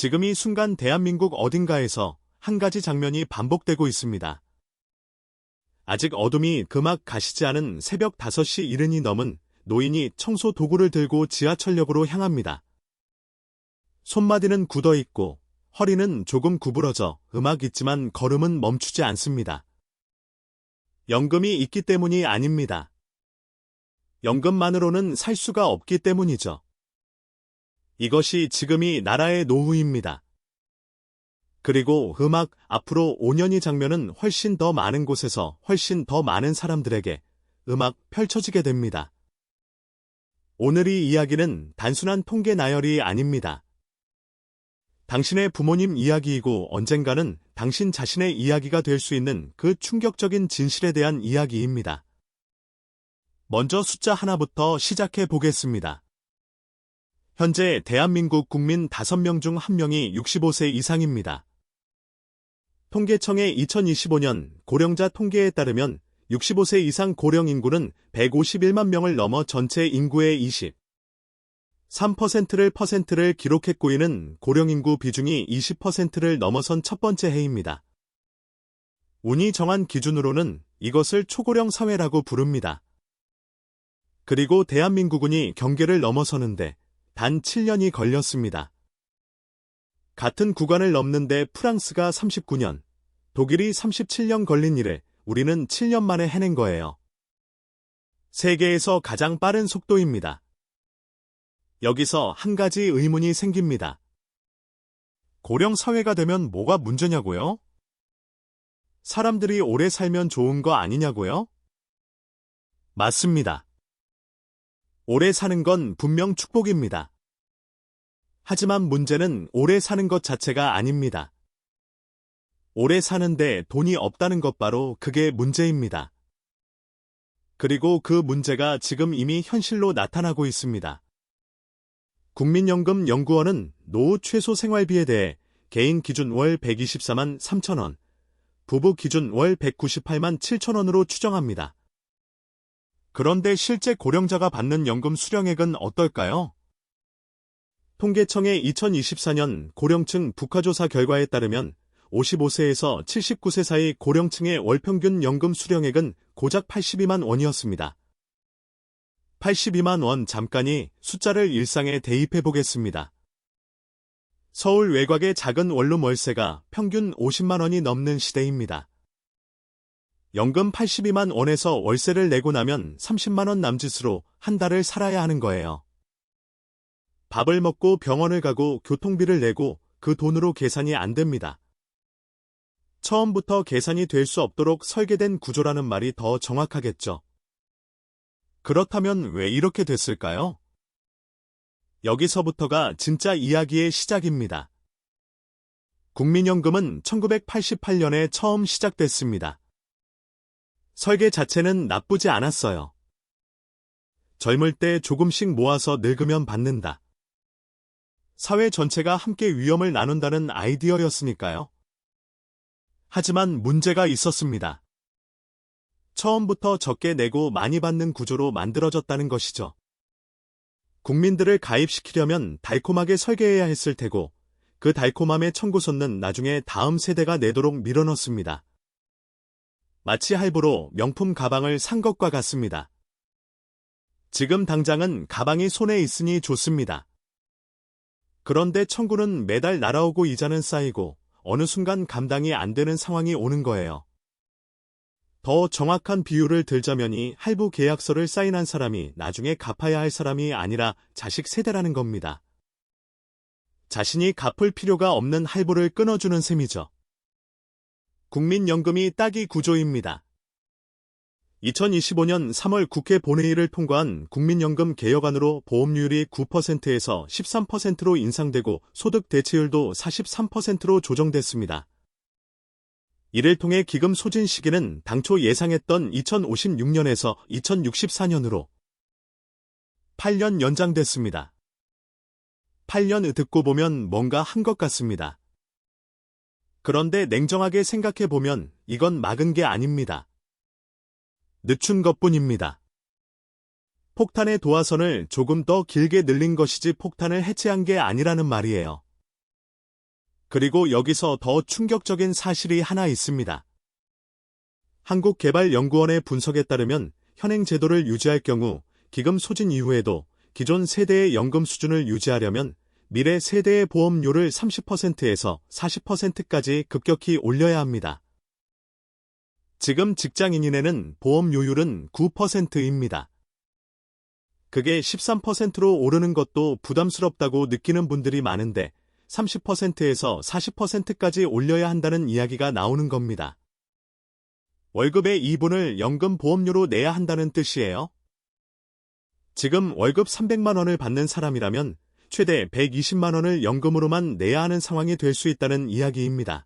지금 이 순간 대한민국 어딘가에서 한 가지 장면이 반복되고 있습니다. 아직 어둠이 그막 가시지 않은 새벽 5시 이른이 넘은 노인이 청소 도구를 들고 지하철역으로 향합니다. 손마디는 굳어있고 허리는 조금 구부러져 음악 있지만 걸음은 멈추지 않습니다. 연금이 있기 때문이 아닙니다. 연금만으로는 살 수가 없기 때문이죠. 이것이 지금이 나라의 노후입니다. 그리고 음악 앞으로 5년이 장면은 훨씬 더 많은 곳에서 훨씬 더 많은 사람들에게 음악 펼쳐지게 됩니다. 오늘의 이야기는 단순한 통계 나열이 아닙니다. 당신의 부모님 이야기이고 언젠가는 당신 자신의 이야기가 될 수 있는 그 충격적인 진실에 대한 이야기입니다. 먼저 숫자 하나부터 시작해 보겠습니다. 현재 대한민국 국민 5명 중 1명이 65세 이상입니다. 통계청의 2025년 고령자 통계에 따르면 65세 이상 고령 인구는 151만 명을 넘어 전체 인구의 23%를 기록했고 이는 고령 인구 비중이 20%를 넘어선 첫 번째 해입니다. 운이 정한 기준으로는 이것을 초고령 사회라고 부릅니다. 그리고 대한민국운이 경계를 넘어서는데 단 7년이 걸렸습니다. 같은 구간을 넘는데 프랑스가 39년, 독일이 37년 걸린 일을 우리는 7년 만에 해낸 거예요. 세계에서 가장 빠른 속도입니다. 여기서 한 가지 의문이 생깁니다. 고령 사회가 되면 뭐가 문제냐고요? 사람들이 오래 살면 좋은 거 아니냐고요? 맞습니다. 오래 사는 건 분명 축복입니다. 하지만 문제는 오래 사는 것 자체가 아닙니다. 오래 사는데 돈이 없다는 것 바로 그게 문제입니다. 그리고 그 문제가 지금 이미 현실로 나타나고 있습니다. 국민연금 연구원은 노후 최소 생활비에 대해 개인 기준 월 124만 3천 원, 부부 기준 월 198만 7천 원으로 추정합니다. 그런데 실제 고령자가 받는 연금 수령액은 어떨까요? 통계청의 2024년 고령층 부가조사 결과에 따르면 55세에서 79세 사이 고령층의 월평균 연금 수령액은 고작 82만 원이었습니다. 82만 원 잠깐이 숫자를 일상에 대입해 보겠습니다. 서울 외곽의 작은 원룸 월세가 평균 50만 원이 넘는 시대입니다. 연금 82만 원에서 월세를 내고 나면 30만 원 남짓으로 한 달을 살아야 하는 거예요. 밥을 먹고 병원을 가고 교통비를 내고 그 돈으로 계산이 안 됩니다. 처음부터 계산이 될 수 없도록 설계된 구조라는 말이 더 정확하겠죠. 그렇다면 왜 이렇게 됐을까요? 여기서부터가 진짜 이야기의 시작입니다. 국민연금은 1988년에 처음 시작됐습니다. 설계 자체는 나쁘지 않았어요. 젊을 때 조금씩 모아서 늙으면 받는다. 사회 전체가 함께 위험을 나눈다는 아이디어였으니까요. 하지만 문제가 있었습니다. 처음부터 적게 내고 많이 받는 구조로 만들어졌다는 것이죠. 국민들을 가입시키려면 달콤하게 설계해야 했을 테고 그 달콤함의 청구서는 나중에 다음 세대가 내도록 밀어넣습니다. 마치 할부로 명품 가방을 산 것과 같습니다. 지금 당장은 가방이 손에 있으니 좋습니다. 그런데 청구는 매달 날아오고 이자는 쌓이고 어느 순간 감당이 안 되는 상황이 오는 거예요. 더 정확한 비유를 들자면 이 할부 계약서를 사인한 사람이 나중에 갚아야 할 사람이 아니라 자식 세대라는 겁니다. 자신이 갚을 필요가 없는 할부를 끊어주는 셈이죠. 국민연금이 딱이 구조입니다. 2025년 3월 국회 본회의를 통과한 국민연금 개혁안으로 보험료율이 9%에서 13%로 인상되고 소득 대체율도 43%로 조정됐습니다. 이를 통해 기금 소진 시기는 당초 예상했던 2056년에서 2064년으로 8년 연장됐습니다. 8년 듣고 보면 뭔가 한 것 같습니다. 그런데 냉정하게 생각해보면 이건 막은 게 아닙니다. 늦춘 것뿐입니다. 폭탄의 도화선을 조금 더 길게 늘린 것이지 폭탄을 해체한 게 아니라는 말이에요. 그리고 여기서 더 충격적인 사실이 하나 있습니다. 한국개발연구원의 분석에 따르면 현행 제도를 유지할 경우 기금 소진 이후에도 기존 세대의 연금 수준을 유지하려면 미래 세대의 보험료를 30%에서 40%까지 급격히 올려야 합니다. 지금 직장인인에는 보험료율은 9%입니다. 그게 13%로 오르는 것도 부담스럽다고 느끼는 분들이 많은데 30%에서 40%까지 올려야 한다는 이야기가 나오는 겁니다. 월급의 2분을 연금 보험료로 내야 한다는 뜻이에요. 지금 월급 300만 원을 받는 사람이라면 최대 120만 원을 연금으로만 내야 하는 상황이 될 수 있다는 이야기입니다.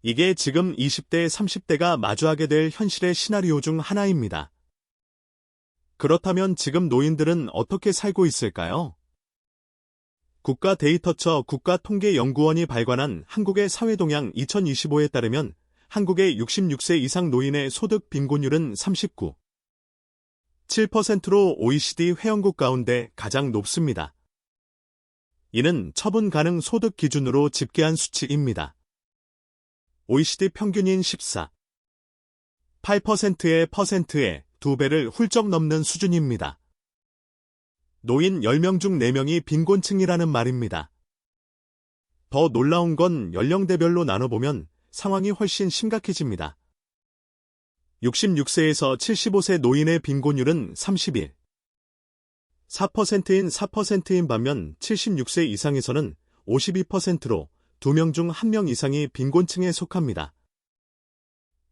이게 지금 20대, 30대가 마주하게 될 현실의 시나리오 중 하나입니다. 그렇다면 지금 노인들은 어떻게 살고 있을까요? 국가데이터처 국가통계연구원이 발간한 한국의 사회동향 2025에 따르면 한국의 66세 이상 노인의 소득 빈곤율은 39.7%로 OECD 회원국 가운데 가장 높습니다. 이는 처분 가능 소득 기준으로 집계한 수치입니다. OECD 평균인 14.8%의 퍼센트에 2배를 훌쩍 넘는 수준입니다. 노인 10명 중 4명이 빈곤층이라는 말입니다. 더 놀라운 건 연령대별로 나눠보면 상황이 훨씬 심각해집니다. 66세에서 75세 노인의 빈곤율은 31.4%인 4%인 반면 76세 이상에서는 52%로 2명 중 1명 이상이 빈곤층에 속합니다.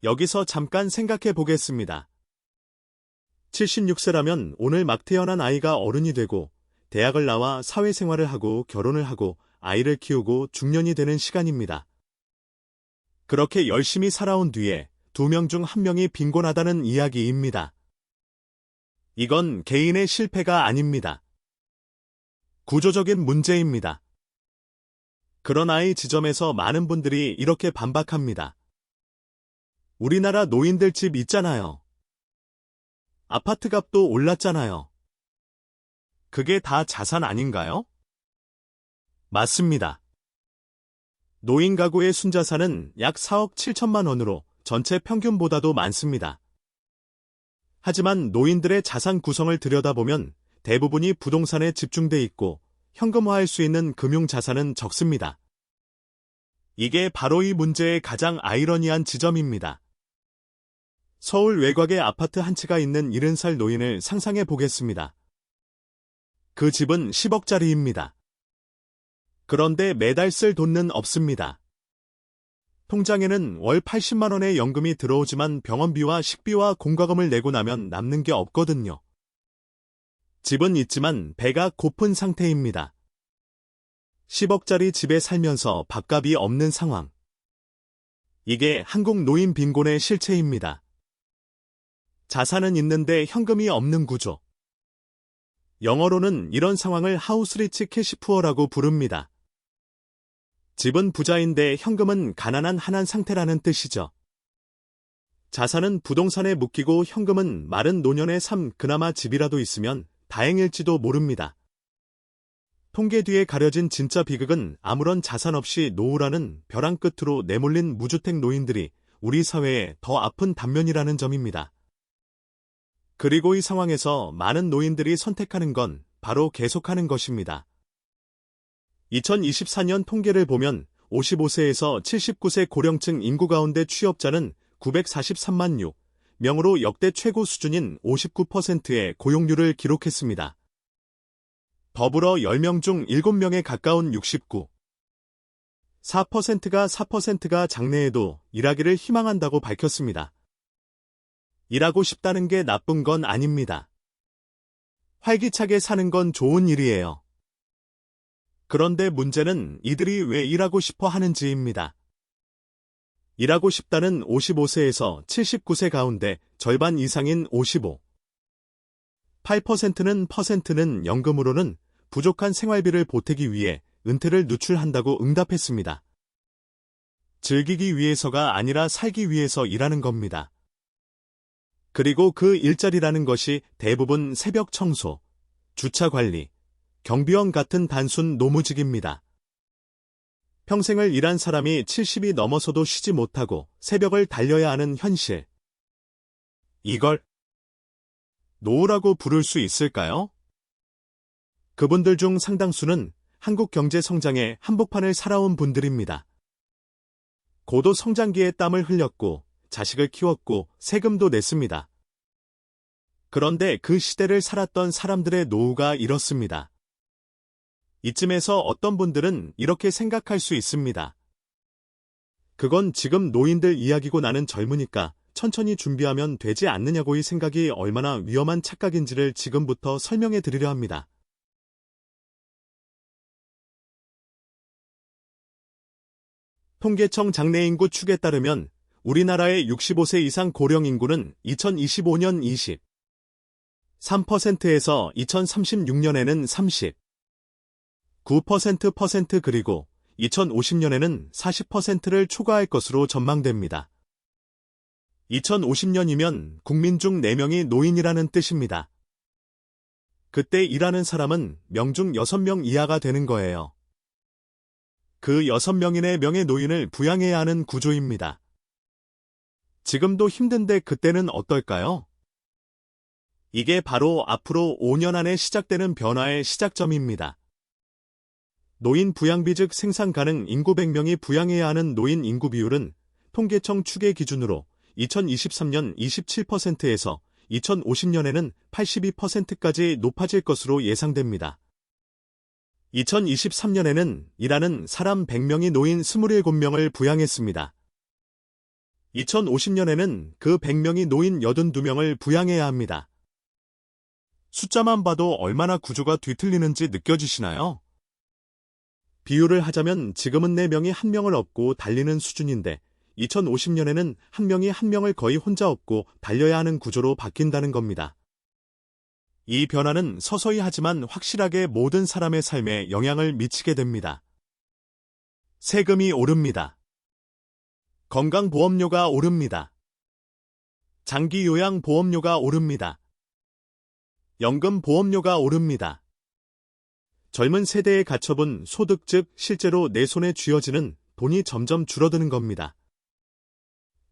여기서 잠깐 생각해 보겠습니다. 76세라면 오늘 막 태어난 아이가 어른이 되고 대학을 나와 사회생활을 하고 결혼을 하고 아이를 키우고 중년이 되는 시간입니다. 그렇게 열심히 살아온 뒤에 2명 중 1명이 빈곤하다는 이야기입니다. 이건 개인의 실패가 아닙니다. 구조적인 문제입니다. 그러나 이 지점에서 많은 분들이 이렇게 반박합니다. 우리나라 노인들 집 있잖아요. 아파트 값도 올랐잖아요. 그게 다 자산 아닌가요? 맞습니다. 노인 가구의 순자산은 약 4억 7천만 원으로 전체 평균보다도 많습니다. 하지만 노인들의 자산 구성을 들여다보면 대부분이 부동산에 집중돼 있고 현금화할 수 있는 금융자산은 적습니다. 이게 바로 이 문제의 가장 아이러니한 지점입니다. 서울 외곽에 아파트 한 채가 있는 70살 노인을 상상해 보겠습니다. 그 집은 10억짜리입니다. 그런데 매달 쓸 돈은 없습니다. 통장에는 월 80만 원의 연금이 들어오지만 병원비와 식비와 공과금을 내고 나면 남는 게 없거든요. 집은 있지만 배가 고픈 상태입니다. 10억짜리 집에 살면서 밥값이 없는 상황. 이게 한국 노인 빈곤의 실체입니다. 자산은 있는데 현금이 없는 구조. 영어로는 이런 상황을 하우스리치 캐시푸어라고 부릅니다. 집은 부자인데 현금은 가난한 한한 상태라는 뜻이죠. 자산은 부동산에 묶이고 현금은 마른 노년의 삶, 그나마 집이라도 있으면 다행일지도 모릅니다. 통계 뒤에 가려진 진짜 비극은 아무런 자산 없이 노후라는 벼랑 끝으로 내몰린 무주택 노인들이 우리 사회의 더 아픈 단면이라는 점입니다. 그리고 이 상황에서 많은 노인들이 선택하는 건 바로 계속하는 것입니다. 2024년 통계를 보면 55세에서 79세 고령층 인구 가운데 취업자는 943만 6명으로 역대 최고 수준인 59%의 고용률을 기록했습니다. 더불어 10명 중 7명에 가까운 4%가 장래에도 일하기를 희망한다고 밝혔습니다. 일하고 싶다는 게 나쁜 건 아닙니다. 활기차게 사는 건 좋은 일이에요. 그런데 문제는 이들이 왜 일하고 싶어 하는지입니다. 일하고 싶다는 55세에서 79세 가운데 절반 이상인 55.8%는 연금으로는 부족한 생활비를 보태기 위해 은퇴를 누출한다고 응답했습니다. 즐기기 위해서가 아니라 살기 위해서 일하는 겁니다. 그리고 그 일자리라는 것이 대부분 새벽 청소, 주차 관리, 경비원 같은 단순 노무직입니다. 평생을 일한 사람이 70이 넘어서도 쉬지 못하고 새벽을 달려야 하는 현실. 이걸 노후라고 부를 수 있을까요? 그분들 중 상당수는 한국 경제 성장의 한복판을 살아온 분들입니다. 고도 성장기에 땀을 흘렸고 자식을 키웠고 세금도 냈습니다. 그런데 그 시대를 살았던 사람들의 노후가 이렇습니다. 이쯤에서 어떤 분들은 이렇게 생각할 수 있습니다. 그건 지금 노인들 이야기고 나는 젊으니까 천천히 준비하면 되지 않느냐고의 생각이 얼마나 위험한 착각인지를 지금부터 설명해 드리려 합니다. 통계청 장래인구 축에 따르면 우리나라의 65세 이상 고령 인구는 2025년 23%에서 2036년에는 39% 그리고 2050년에는 40%를 초과할 것으로 전망됩니다. 2050년이면 국민 중 4명이 노인이라는 뜻입니다. 그때 일하는 사람은 명중 6명 이하가 되는 거예요. 그 6명인의 명의 노인을 부양해야 하는 구조입니다. 지금도 힘든데 그때는 어떨까요? 이게 바로 앞으로 5년 안에 시작되는 변화의 시작점입니다. 노인 부양비 즉 생산 가능 인구 100명이 부양해야 하는 노인 인구 비율은 통계청 추계 기준으로 2023년 27%에서 2050년에는 82%까지 높아질 것으로 예상됩니다. 2023년에는 일하는 사람 100명이 노인 27명을 부양했습니다. 2050년에는 그 100명이 노인 82명을 부양해야 합니다. 숫자만 봐도 얼마나 구조가 뒤틀리는지 느껴지시나요? 비유를 하자면 지금은 4명이 1명을 업고 달리는 수준인데 2050년에는 1명이 1명을 거의 혼자 업고 달려야 하는 구조로 바뀐다는 겁니다. 이 변화는 서서히 하지만 확실하게 모든 사람의 삶에 영향을 미치게 됩니다. 세금이 오릅니다. 건강보험료가 오릅니다. 장기요양보험료가 오릅니다. 연금보험료가 오릅니다. 젊은 세대의 가처분 소득 즉 실제로 내 손에 쥐어지는 돈이 점점 줄어드는 겁니다.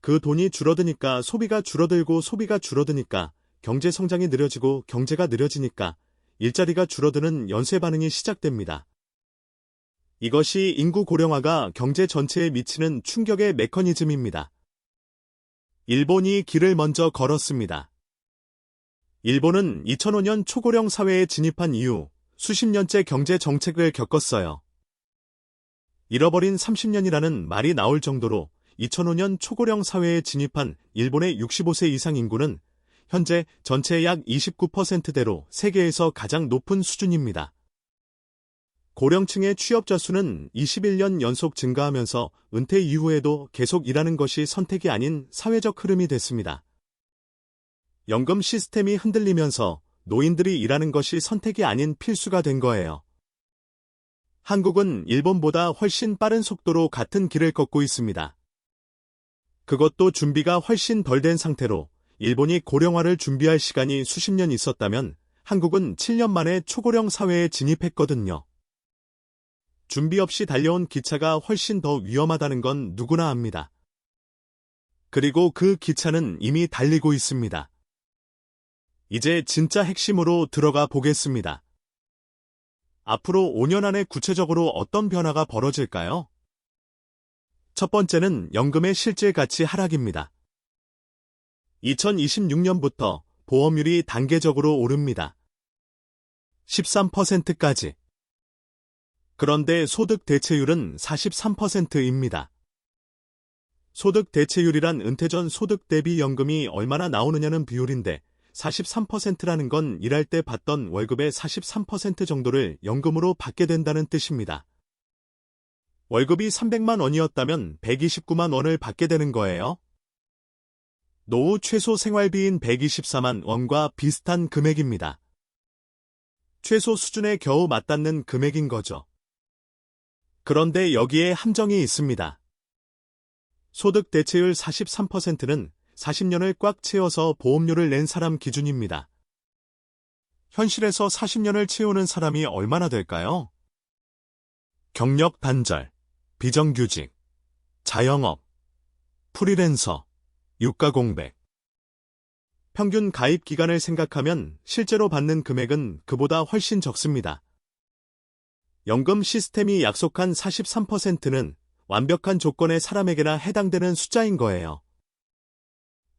그 돈이 줄어드니까 소비가 줄어들고 소비가 줄어드니까 경제 성장이 느려지고 경제가 느려지니까 일자리가 줄어드는 연쇄 반응이 시작됩니다. 이것이 인구 고령화가 경제 전체에 미치는 충격의 메커니즘입니다. 일본이 길을 먼저 걸었습니다. 일본은 2005년 초고령 사회에 진입한 이후 수십 년째 경제 정책을 겪었어요. 잃어버린 30년이라는 말이 나올 정도로 2005년 초고령 사회에 진입한 일본의 65세 이상 인구는 현재 전체의 약 29%대로 세계에서 가장 높은 수준입니다. 고령층의 취업자 수는 21년 연속 증가하면서 은퇴 이후에도 계속 일하는 것이 선택이 아닌 사회적 흐름이 됐습니다. 연금 시스템이 흔들리면서 노인들이 일하는 것이 선택이 아닌 필수가 된 거예요. 한국은 일본보다 훨씬 빠른 속도로 같은 길을 걷고 있습니다. 그것도 준비가 훨씬 덜 된 상태로 일본이 고령화를 준비할 시간이 수십 년 있었다면 한국은 7년 만에 초고령 사회에 진입했거든요. 준비 없이 달려온 기차가 훨씬 더 위험하다는 건 누구나 압니다. 그리고 그 기차는 이미 달리고 있습니다. 이제 진짜 핵심으로 들어가 보겠습니다. 앞으로 5년 안에 구체적으로 어떤 변화가 벌어질까요? 첫 번째는 연금의 실질 가치 하락입니다. 2026년부터 보험료율이 단계적으로 오릅니다. 13%까지. 그런데 소득 대체율은 43%입니다. 소득 대체율이란 은퇴 전 소득 대비 연금이 얼마나 나오느냐는 비율인데 43%라는 건 일할 때 받던 월급의 43% 정도를 연금으로 받게 된다는 뜻입니다. 월급이 300만 원이었다면 129만 원을 받게 되는 거예요. 노후 최소 생활비인 124만 원과 비슷한 금액입니다. 최소 수준에 겨우 맞닿는 금액인 거죠. 그런데 여기에 함정이 있습니다. 소득 대체율 43%는 40년을 꽉 채워서 보험료를 낸 사람 기준입니다. 현실에서 40년을 채우는 사람이 얼마나 될까요? 경력 단절, 비정규직, 자영업, 프리랜서, 유가 공백. 평균 가입 기간을 생각하면 실제로 받는 금액은 그보다 훨씬 적습니다. 연금 시스템이 약속한 43%는 완벽한 조건의 사람에게나 해당되는 숫자인 거예요.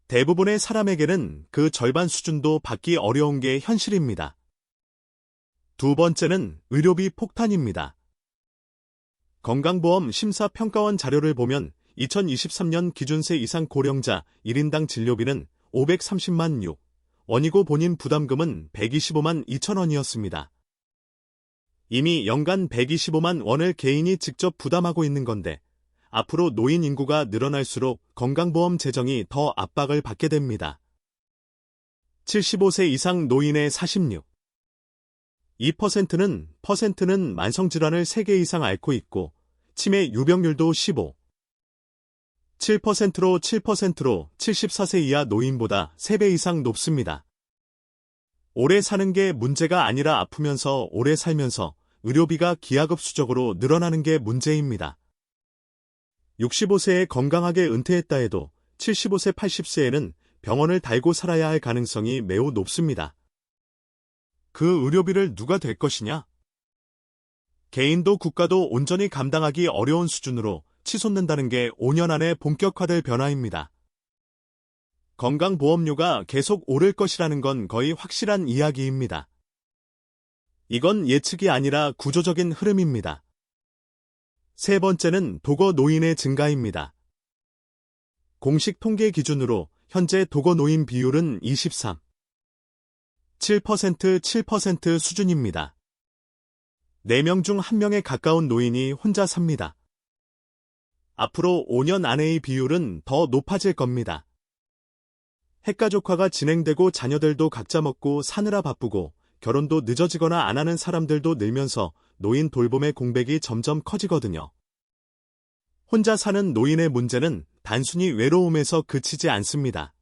대부분의 사람에게는 그 절반 수준도 받기 어려운 게 현실입니다. 두 번째는 의료비 폭탄입니다. 건강보험 심사평가원 자료를 보면 2023년 기준세 이상 고령자 1인당 진료비는 530만 6원이고 본인 부담금은 125만 2천 원이었습니다. 이미 연간 125만 원을 개인이 직접 부담하고 있는 건데 앞으로 노인 인구가 늘어날수록 건강보험 재정이 더 압박을 받게 됩니다. 75세 이상 노인의 2%는 만성질환을 3개 이상 앓고 있고 치매 유병률도 7%로 74세 이하 노인보다 3배 이상 높습니다. 오래 사는 게 문제가 아니라 아프면서 오래 살면서 의료비가 기하급수적으로 늘어나는 게 문제입니다. 65세에 건강하게 은퇴했다 해도 75세, 80세에는 병원을 달고 살아야 할 가능성이 매우 높습니다. 그 의료비를 누가 댈 것이냐? 개인도 국가도 온전히 감당하기 어려운 수준으로 치솟는다는 게 5년 안에 본격화될 변화입니다. 건강보험료가 계속 오를 것이라는 건 거의 확실한 이야기입니다. 이건 예측이 아니라 구조적인 흐름입니다. 세 번째는 독거 노인의 증가입니다. 공식 통계 기준으로 현재 독거 노인 비율은 7% 수준입니다. 4명 중 1명에 가까운 노인이 혼자 삽니다. 앞으로 5년 안에의 비율은 더 높아질 겁니다. 핵가족화가 진행되고 자녀들도 각자 먹고 사느라 바쁘고 결혼도 늦어지거나 안 하는 사람들도 늘면서 노인 돌봄의 공백이 점점 커지거든요. 혼자 사는 노인의 문제는 단순히 외로움에서 그치지 않습니다.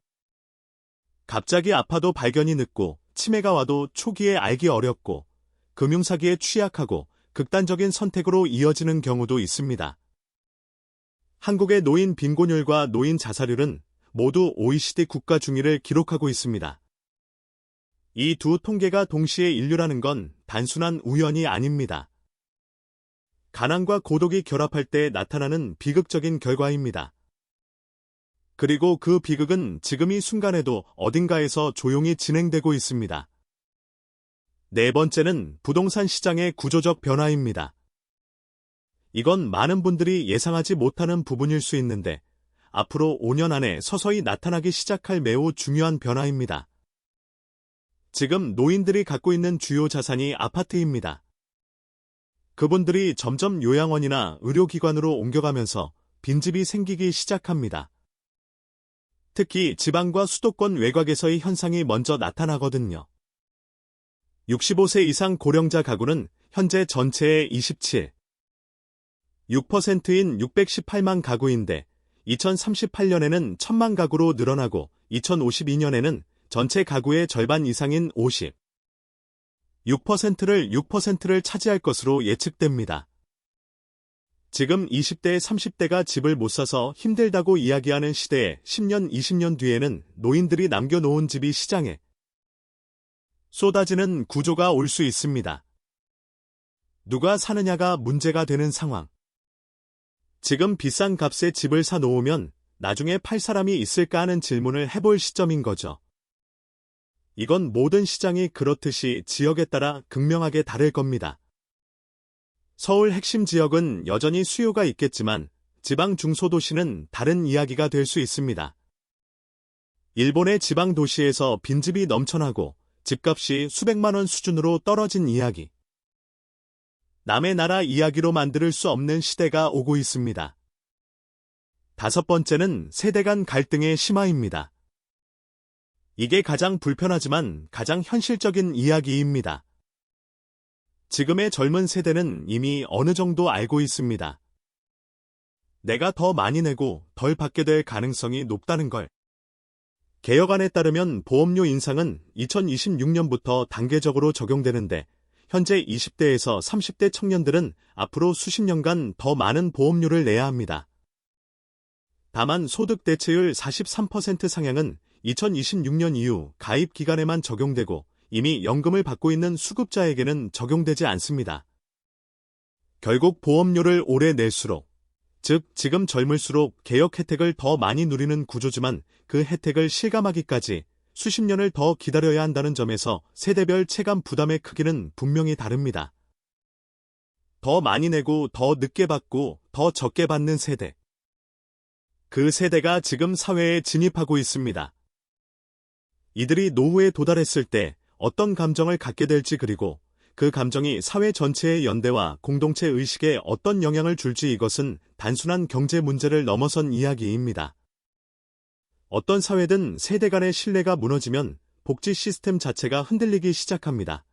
갑자기 아파도 발견이 늦고 치매가 와도 초기에 알기 어렵고 금융사기에 취약하고 극단적인 선택으로 이어지는 경우도 있습니다. 한국의 노인 빈곤율과 노인 자살률은 모두 OECD 국가 중위를 기록하고 있습니다. 이 두 통계가 동시에 인류라는 건 단순한 우연이 아닙니다. 가난과 고독이 결합할 때 나타나는 비극적인 결과입니다. 그리고 그 비극은 지금 이 순간에도 어딘가에서 조용히 진행되고 있습니다. 네 번째는 부동산 시장의 구조적 변화입니다. 이건 많은 분들이 예상하지 못하는 부분일 수 있는데 앞으로 5년 안에 서서히 나타나기 시작할 매우 중요한 변화입니다. 지금 노인들이 갖고 있는 주요 자산이 아파트입니다. 그분들이 점점 요양원이나 의료기관으로 옮겨가면서 빈집이 생기기 시작합니다. 특히 지방과 수도권 외곽에서의 현상이 먼저 나타나거든요. 65세 이상 고령자 가구는 현재 전체의 6%인 618만 가구인데 2038년에는 1000만 가구로 늘어나고 2052년에는 전체 가구의 절반 이상인 6%를 차지할 것으로 예측됩니다. 지금 20대, 30대가 집을 못 사서 힘들다고 이야기하는 시대에 10년, 20년 뒤에는 노인들이 남겨놓은 집이 시장에 쏟아지는 구조가 올 수 있습니다. 누가 사느냐가 문제가 되는 상황. 지금 비싼 값에 집을 사 놓으면 나중에 팔 사람이 있을까 하는 질문을 해볼 시점인 거죠. 이건 모든 시장이 그렇듯이 지역에 따라 극명하게 다를 겁니다. 서울 핵심 지역은 여전히 수요가 있겠지만 지방 중소도시는 다른 이야기가 될 수 있습니다. 일본의 지방 도시에서 빈집이 넘쳐나고 집값이 수백만 원 수준으로 떨어진 이야기. 남의 나라 이야기로 만들 수 없는 시대가 오고 있습니다. 다섯 번째는 세대 간 갈등의 심화입니다. 이게 가장 불편하지만 가장 현실적인 이야기입니다. 지금의 젊은 세대는 이미 어느 정도 알고 있습니다. 내가 더 많이 내고 덜 받게 될 가능성이 높다는 걸. 개혁안에 따르면 보험료 인상은 2026년부터 단계적으로 적용되는데 현재 20대에서 30대 청년들은 앞으로 수십 년간 더 많은 보험료를 내야 합니다. 다만 소득 대체율 43% 상향은 2026년 이후 가입 기간에만 적용되고 이미 연금을 받고 있는 수급자에게는 적용되지 않습니다. 결국 보험료를 오래 낼수록, 즉 지금 젊을수록 개혁 혜택을 더 많이 누리는 구조지만 그 혜택을 실감하기까지 수십 년을 더 기다려야 한다는 점에서 세대별 체감 부담의 크기는 분명히 다릅니다. 더 많이 내고 더 늦게 받고 더 적게 받는 세대. 그 세대가 지금 사회에 진입하고 있습니다. 이들이 노후에 도달했을 때 어떤 감정을 갖게 될지 그리고 그 감정이 사회 전체의 연대와 공동체 의식에 어떤 영향을 줄지 이것은 단순한 경제 문제를 넘어선 이야기입니다. 어떤 사회든 세대 간의 신뢰가 무너지면 복지 시스템 자체가 흔들리기 시작합니다.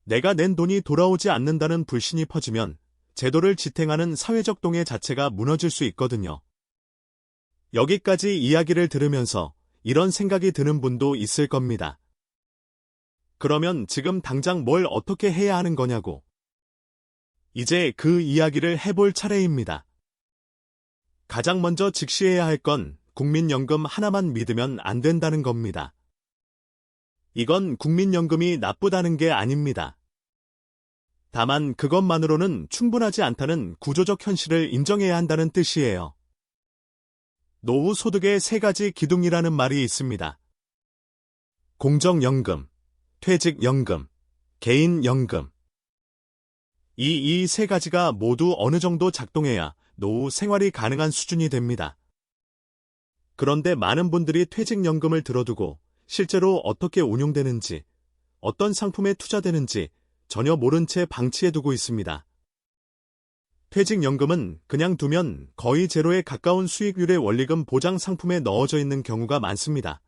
내가 낸 돈이 돌아오지 않는다는 불신이 퍼지면 제도를 지탱하는 사회적 동의 자체가 무너질 수 있거든요. 여기까지 이야기를 들으면서 이런 생각이 드는 분도 있을 겁니다. 그러면 지금 당장 뭘 어떻게 해야 하는 거냐고. 이제 그 이야기를 해볼 차례입니다. 가장 먼저 직시해야 할 건 국민연금 하나만 믿으면 안 된다는 겁니다. 이건 국민연금이 나쁘다는 게 아닙니다. 다만 그것만으로는 충분하지 않다는 구조적 현실을 인정해야 한다는 뜻이에요. 노후 소득의 세 가지 기둥이라는 말이 있습니다. 공적연금, 퇴직연금, 개인연금. 이 세 가지가 모두 어느 정도 작동해야 노후 생활이 가능한 수준이 됩니다. 그런데 많은 분들이 퇴직연금을 들어두고 실제로 어떻게 운용되는지, 어떤 상품에 투자되는지 전혀 모른 채 방치해두고 있습니다. 퇴직연금은 그냥 두면 거의 제로에 가까운 수익률의 원리금 보장 상품에 넣어져 있는 경우가 많습니다.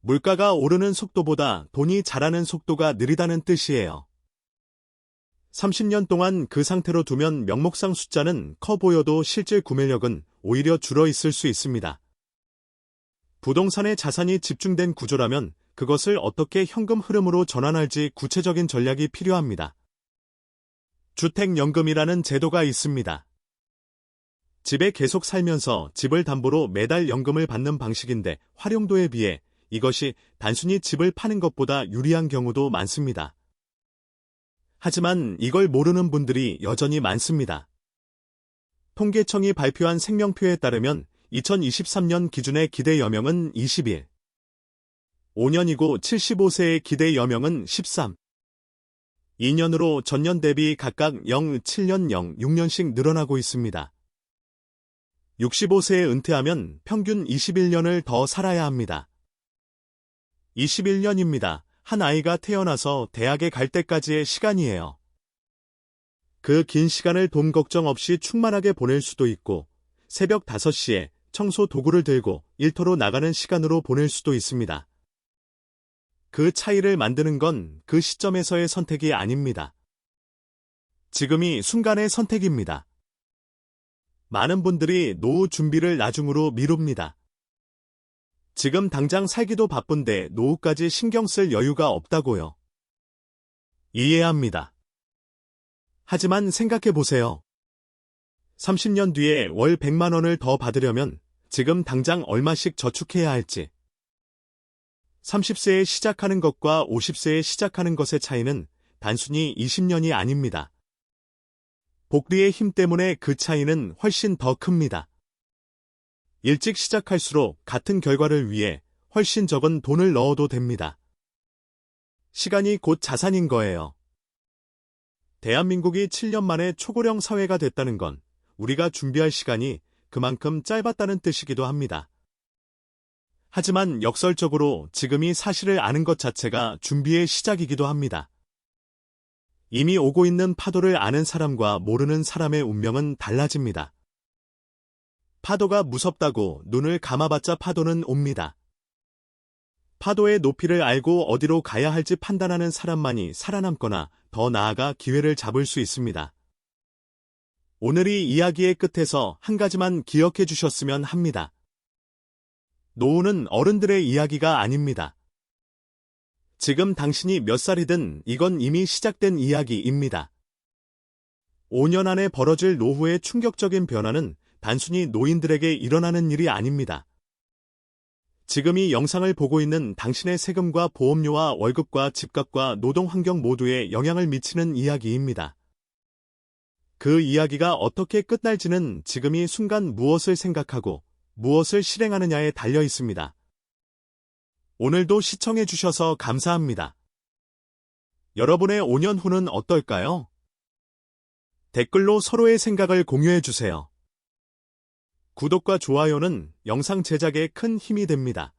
물가가 오르는 속도보다 돈이 자라는 속도가 느리다는 뜻이에요. 30년 동안 그 상태로 두면 명목상 숫자는 커 보여도 실질 구매력은 오히려 줄어 있을 수 있습니다. 부동산에 자산이 집중된 구조라면 그것을 어떻게 현금 흐름으로 전환할지 구체적인 전략이 필요합니다. 주택연금이라는 제도가 있습니다. 집에 계속 살면서 집을 담보로 매달 연금을 받는 방식인데 활용도에 비해 이것이 단순히 집을 파는 것보다 유리한 경우도 많습니다. 하지만 이걸 모르는 분들이 여전히 많습니다. 통계청이 발표한 생명표에 따르면 2023년 기준의 기대 여명은 21, 5년이고 75세의 기대 여명은 13. 2년으로 전년 대비 각각 0.7년 0.6년씩 늘어나고 있습니다. 65세에 은퇴하면 평균 21년을 더 살아야 합니다. 21년입니다. 한 아이가 태어나서 대학에 갈 때까지의 시간이에요. 그 긴 시간을 돈 걱정 없이 충만하게 보낼 수도 있고 새벽 5시에 청소 도구를 들고 일터로 나가는 시간으로 보낼 수도 있습니다. 그 차이를 만드는 건 그 시점에서의 선택이 아닙니다. 지금이 순간의 선택입니다. 많은 분들이 노후 준비를 나중으로 미룹니다. 지금 당장 살기도 바쁜데 노후까지 신경 쓸 여유가 없다고요. 이해합니다. 하지만 생각해 보세요. 30년 뒤에 월 100만 원을 더 받으려면 지금 당장 얼마씩 저축해야 할지. 30세에 시작하는 것과 50세에 시작하는 것의 차이는 단순히 20년이 아닙니다. 복리의 힘 때문에 그 차이는 훨씬 더 큽니다. 일찍 시작할수록 같은 결과를 위해 훨씬 적은 돈을 넣어도 됩니다. 시간이 곧 자산인 거예요. 대한민국이 7년 만에 초고령 사회가 됐다는 건 우리가 준비할 시간이 그만큼 짧았다는 뜻이기도 합니다. 하지만 역설적으로 지금이 사실을 아는 것 자체가 준비의 시작이기도 합니다. 이미 오고 있는 파도를 아는 사람과 모르는 사람의 운명은 달라집니다. 파도가 무섭다고 눈을 감아봤자 파도는 옵니다. 파도의 높이를 알고 어디로 가야 할지 판단하는 사람만이 살아남거나 더 나아가 기회를 잡을 수 있습니다. 오늘 이 이야기의 끝에서 한 가지만 기억해 주셨으면 합니다. 노후는 어른들의 이야기가 아닙니다. 지금 당신이 몇 살이든 이건 이미 시작된 이야기입니다. 5년 안에 벌어질 노후의 충격적인 변화는 단순히 노인들에게 일어나는 일이 아닙니다. 지금 이 영상을 보고 있는 당신의 세금과 보험료와 월급과 집값과 노동 환경 모두에 영향을 미치는 이야기입니다. 그 이야기가 어떻게 끝날지는 지금 이 순간 무엇을 생각하고 무엇을 실행하느냐에 달려 있습니다. 오늘도 시청해 주셔서 감사합니다. 여러분의 5년 후는 어떨까요? 댓글로 서로의 생각을 공유해 주세요. 구독과 좋아요는 영상 제작에 큰 힘이 됩니다.